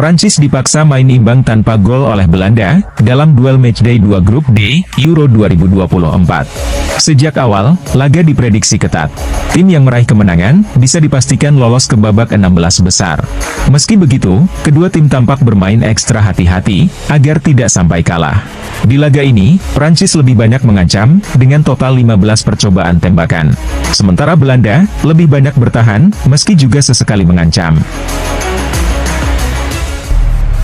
Prancis dipaksa main imbang tanpa gol oleh Belanda, dalam duel matchday 2 grup D, Euro 2024. Sejak awal, laga diprediksi ketat. Tim yang meraih kemenangan, bisa dipastikan lolos ke babak 16 besar. Meski begitu, kedua tim tampak bermain ekstra hati-hati, agar tidak sampai kalah. Di laga ini, Prancis lebih banyak mengancam, dengan total 15 percobaan tembakan. Sementara Belanda, lebih banyak bertahan, meski juga sesekali mengancam.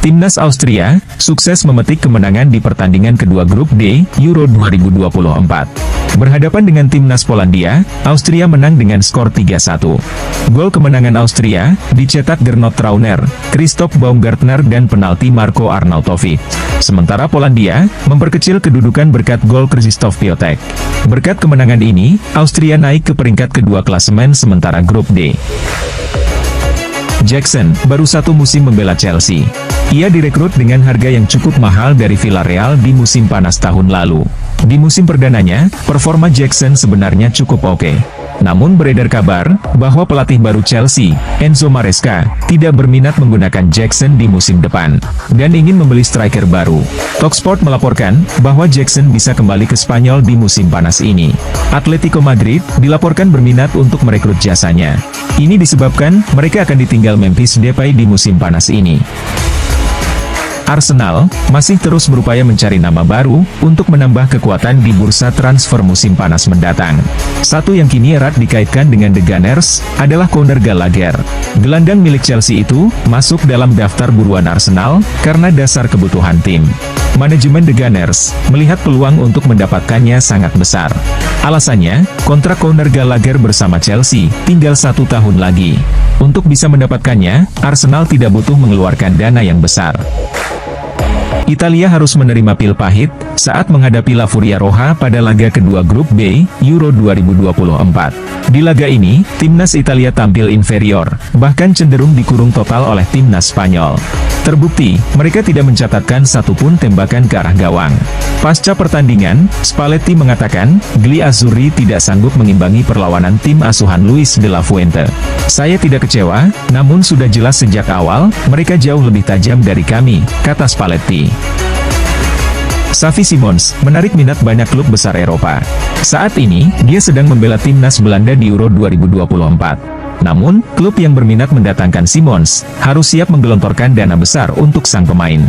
Timnas Austria, sukses memetik kemenangan di pertandingan kedua grup D, Euro 2024. Berhadapan dengan timnas Polandia, Austria menang dengan skor 3-1. Gol kemenangan Austria, dicetak Gernot Trauner, Christoph Baumgartner dan penalti Marko Arnautovic. Sementara Polandia, memperkecil kedudukan berkat gol Krzysztof Piątek. Berkat kemenangan ini, Austria naik ke peringkat kedua klasemen sementara grup D. Jackson, baru 1 musim membela Chelsea. Ia direkrut dengan harga yang cukup mahal dari Villarreal di musim panas tahun lalu. Di musim perdananya, performa Jackson sebenarnya cukup oke. Namun beredar kabar, bahwa pelatih baru Chelsea, Enzo Maresca, tidak berminat menggunakan Jackson di musim depan, dan ingin membeli striker baru. Talksport melaporkan, bahwa Jackson bisa kembali ke Spanyol di musim panas ini. Atletico Madrid, dilaporkan berminat untuk merekrut jasanya. Ini disebabkan, mereka akan ditinggal Memphis Depay di musim panas ini. Arsenal, masih terus berupaya mencari nama baru, untuk menambah kekuatan di bursa transfer musim panas mendatang. Satu yang kini erat dikaitkan dengan The Gunners, adalah Conor Gallagher. Gelandang milik Chelsea itu, masuk dalam daftar buruan Arsenal, karena dasar kebutuhan tim. Manajemen The Gunners, melihat peluang untuk mendapatkannya sangat besar. Alasannya, kontrak Conor Gallagher bersama Chelsea, tinggal 1 tahun lagi. Untuk bisa mendapatkannya, Arsenal tidak butuh mengeluarkan dana yang besar. Italia harus menerima pil pahit, saat menghadapi La Furia Roja pada laga kedua grup B, Euro 2024. Di laga ini, timnas Italia tampil inferior, bahkan cenderung dikurung total oleh timnas Spanyol. Terbukti, mereka tidak mencatatkan satupun tembakan ke arah gawang. Pasca pertandingan, Spalletti mengatakan, Gli Azzurri tidak sanggup mengimbangi perlawanan tim asuhan Luis de la Fuente. Saya tidak kecewa, namun sudah jelas sejak awal, mereka jauh lebih tajam dari kami, kata Spalletti. Xavi Simons, menarik minat banyak klub besar Eropa. Saat ini, dia sedang membela timnas Belanda di Euro 2024. Namun, klub yang berminat mendatangkan Simons, harus siap menggelontorkan dana besar untuk sang pemain.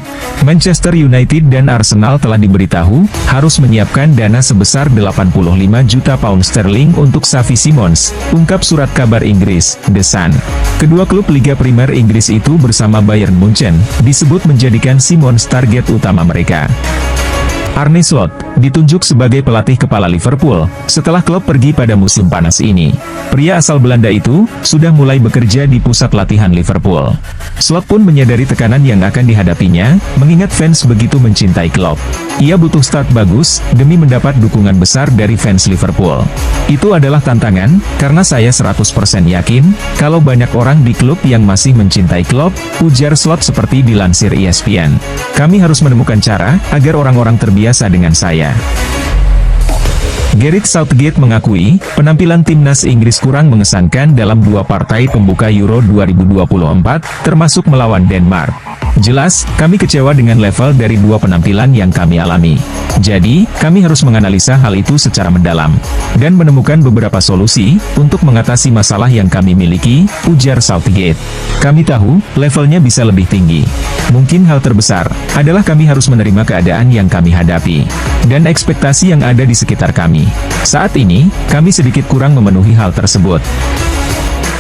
Manchester United dan Arsenal telah diberitahu, harus menyiapkan dana sebesar 85 juta pound sterling untuk Xavi Simons, ungkap surat kabar Inggris, The Sun. Kedua klub Liga Primer Inggris itu bersama Bayern Munchen, disebut menjadikan Simons target utama mereka. Arne Slot, ditunjuk sebagai pelatih kepala Liverpool, setelah klub pergi pada musim panas ini. Pria asal Belanda itu, sudah mulai bekerja di pusat latihan Liverpool. Slot pun menyadari tekanan yang akan dihadapinya, mengingat fans begitu mencintai klub. Ia butuh start bagus, demi mendapat dukungan besar dari fans Liverpool. Itu adalah tantangan, karena saya 100% yakin, kalau banyak orang di klub yang masih mencintai klub, ujar Slot seperti dilansir ESPN. Kami harus menemukan cara, agar orang-orang terbiasa dengan saya. Gareth Southgate mengakui, penampilan timnas Inggris kurang mengesankan dalam 2 partai pembuka Euro 2024, termasuk melawan Denmark. Jelas, kami kecewa dengan level dari 2 penampilan yang kami alami. Jadi, kami harus menganalisa hal itu secara mendalam, dan menemukan beberapa solusi, untuk mengatasi masalah yang kami miliki, ujar Southgate. Kami tahu, levelnya bisa lebih tinggi. Mungkin hal terbesar, adalah kami harus menerima keadaan yang kami hadapi, dan ekspektasi yang ada di sekitar kami. Saat ini, kami sedikit kurang memenuhi hal tersebut.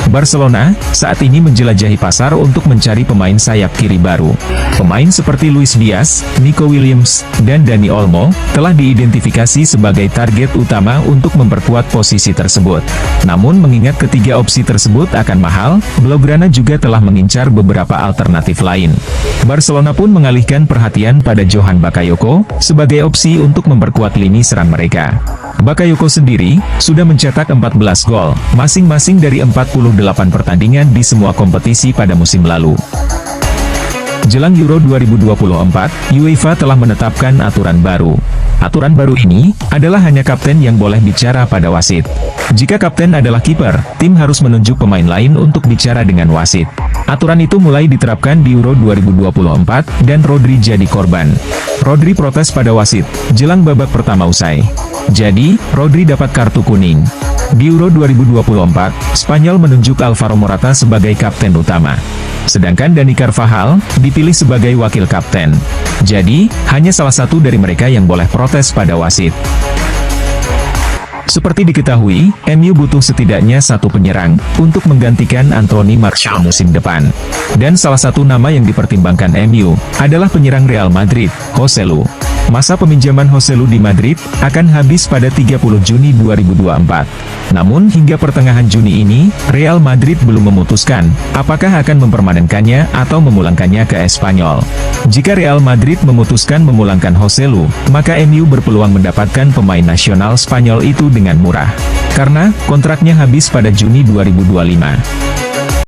Barcelona, saat ini menjelajahi pasar untuk mencari pemain sayap kiri baru. Pemain seperti Luis Diaz, Nico Williams, dan Dani Olmo, telah diidentifikasi sebagai target utama untuk memperkuat posisi tersebut. Namun mengingat ketiga opsi tersebut akan mahal, Blaugrana juga telah mengincar beberapa alternatif lain. Barcelona pun mengalihkan perhatian pada Johan Bakayoko, sebagai opsi untuk memperkuat lini serang mereka. Bakayoko sendiri, sudah mencetak 14 gol, masing-masing dari 48 pertandingan di semua kompetisi pada musim lalu. Jelang Euro 2024, UEFA telah menetapkan aturan baru. Aturan baru ini, adalah hanya kapten yang boleh bicara pada wasit. Jika kapten adalah kiper, tim harus menunjuk pemain lain untuk bicara dengan wasit. Aturan itu mulai diterapkan di Euro 2024 dan Rodri jadi korban. Rodri protes pada wasit jelang babak pertama usai. Jadi, Rodri dapat kartu kuning. Di Euro 2024, Spanyol menunjuk Alvaro Morata sebagai kapten utama. Sedangkan Dani Carvajal dipilih sebagai wakil kapten. Jadi, hanya salah satu dari mereka yang boleh protes pada wasit. Seperti diketahui, MU butuh setidaknya satu penyerang untuk menggantikan Anthony Martial musim depan. Dan salah satu nama yang dipertimbangkan MU adalah penyerang Real Madrid, Joselu. Masa peminjaman Joselu di Madrid akan habis pada 30 Juni 2024. Namun hingga pertengahan Juni ini, Real Madrid belum memutuskan apakah akan mempermanenkannya atau memulangkannya ke Espanyol. Jika Real Madrid memutuskan memulangkan Joselu, maka MU berpeluang mendapatkan pemain nasional Spanyol itu dengan murah. Karena kontraknya habis pada Juni 2025.